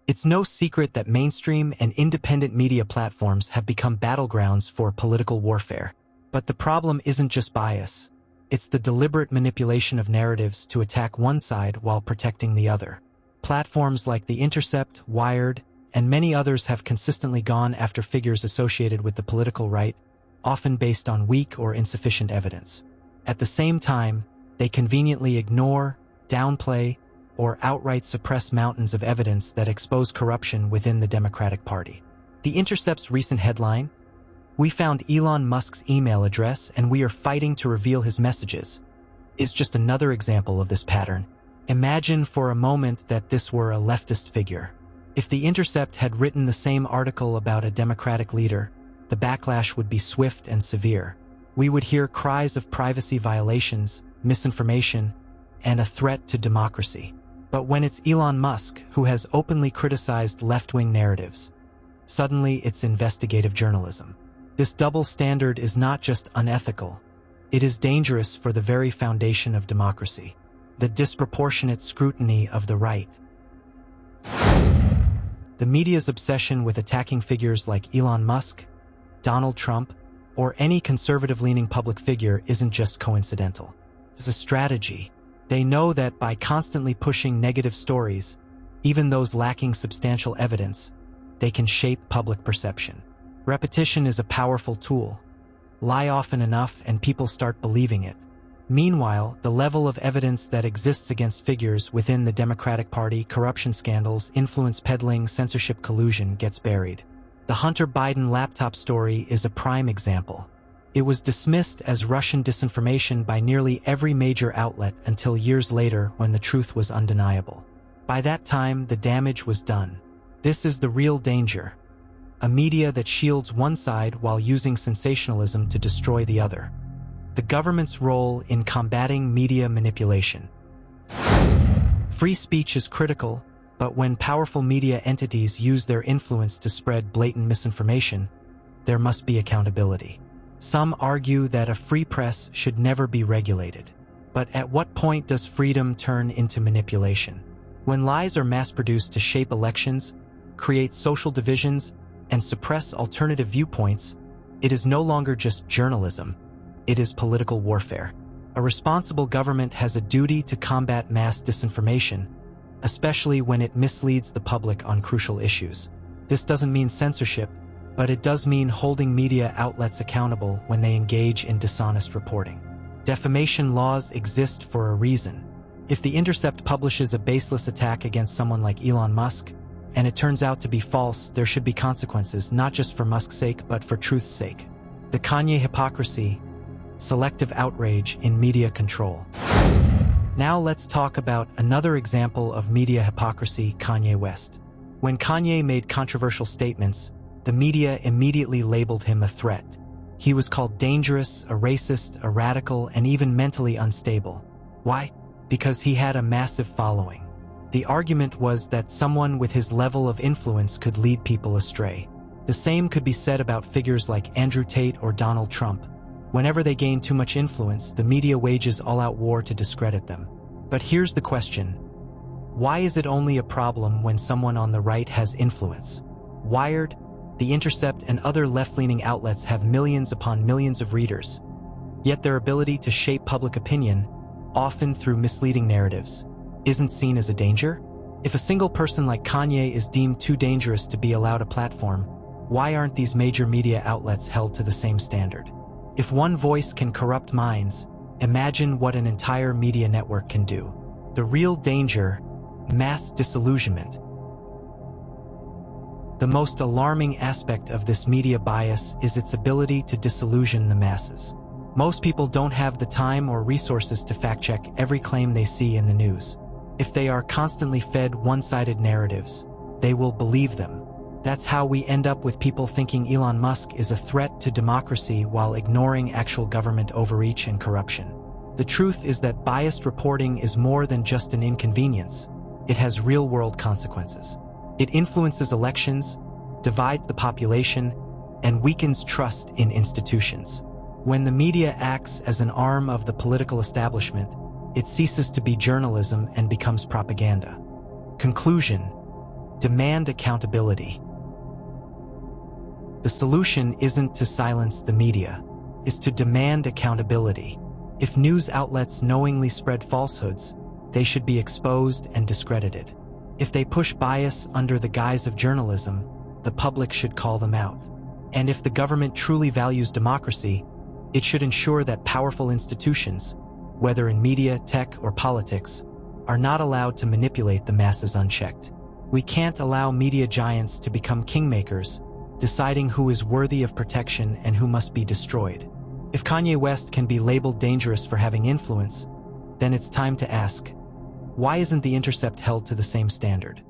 It's no secret that mainstream and independent media platforms have become battlegrounds for political warfare. But the problem isn't just bias. It's the deliberate manipulation of narratives to attack one side while protecting the other. Platforms like The Intercept, Wired, and many others have consistently gone after figures associated with the political right, often based on weak or insufficient evidence. At the same time, they conveniently ignore, downplay, or outright suppress mountains of evidence that expose corruption within the Democratic Party. The Intercept's recent headline, "We found Elon Musk's email address and we are fighting to reveal his messages," is just another example of this pattern. Imagine for a moment that this were a leftist figure. If The Intercept had written the same article about a Democratic leader, the backlash would be swift and severe. We would hear cries of privacy violations, misinformation, and a threat to democracy. But when it's Elon Musk who has openly criticized left-wing narratives, suddenly it's investigative journalism. This double standard is not just unethical, it is dangerous for the very foundation of democracy, the disproportionate scrutiny of the right. The media's obsession with attacking figures like Elon Musk, Donald Trump, or any conservative-leaning public figure isn't just coincidental. It's a strategy. They know that by constantly pushing negative stories, even those lacking substantial evidence, they can shape public perception. Repetition is a powerful tool. Lie often enough and people start believing it. Meanwhile, the level of evidence that exists against figures within the Democratic Party, corruption scandals, influence peddling, censorship collusion, gets buried. The Hunter Biden laptop story is a prime example. It was dismissed as Russian disinformation by nearly every major outlet until years later when the truth was undeniable. By that time, the damage was done. This is the real danger. A media that shields one side while using sensationalism to destroy the other. The government's role in combating media manipulation. Free speech is critical, but when powerful media entities use their influence to spread blatant misinformation, there must be accountability. Some argue that a free press should never be regulated. But at what point does freedom turn into manipulation? When lies are mass-produced to shape elections, create social divisions, and suppress alternative viewpoints, it is no longer just journalism, it is political warfare. A responsible government has a duty to combat mass disinformation, especially when it misleads the public on crucial issues. This doesn't mean censorship, but it does mean holding media outlets accountable when they engage in dishonest reporting. Defamation laws exist for a reason. If The Intercept publishes a baseless attack against someone like Elon Musk, and it turns out to be false, there should be consequences, not just for Musk's sake, but for truth's sake. The Kanye hypocrisy, selective outrage in media control. Now let's talk about another example of media hypocrisy, Kanye West. When Kanye made controversial statements, the media immediately labeled him a threat. He was called dangerous, a racist, a radical, and even mentally unstable. Why? Because he had a massive following. The argument was that someone with his level of influence could lead people astray. The same could be said about figures like Andrew Tate or Donald Trump. Whenever they gain too much influence, the media wages all-out war to discredit them. But here's the question. Why is it only a problem when someone on the right has influence? Wired, The Intercept, and other left-leaning outlets have millions upon millions of readers. Yet their ability to shape public opinion, often through misleading narratives, isn't seen as a danger? If a single person like Kanye is deemed too dangerous to be allowed a platform, why aren't these major media outlets held to the same standard? If one voice can corrupt minds, imagine what an entire media network can do. The real danger, mass disillusionment. The most alarming aspect of this media bias is its ability to disillusion the masses. Most people don't have the time or resources to fact-check every claim they see in the news. If they are constantly fed one-sided narratives, they will believe them. That's how we end up with people thinking Elon Musk is a threat to democracy while ignoring actual government overreach and corruption. The truth is that biased reporting is more than just an inconvenience. It has real-world consequences. It influences elections, divides the population, and weakens trust in institutions. When the media acts as an arm of the political establishment, it ceases to be journalism and becomes propaganda. Conclusion: Demand accountability. The solution isn't to silence the media, it's to demand accountability. If news outlets knowingly spread falsehoods, they should be exposed and discredited. If they push bias under the guise of journalism, the public should call them out. And if the government truly values democracy, it should ensure that powerful institutions, whether in media, tech, or politics, are not allowed to manipulate the masses unchecked. We can't allow media giants to become kingmakers, deciding who is worthy of protection and who must be destroyed. If Kanye West can be labeled dangerous for having influence, then it's time to ask, why isn't The Intercept held to the same standard?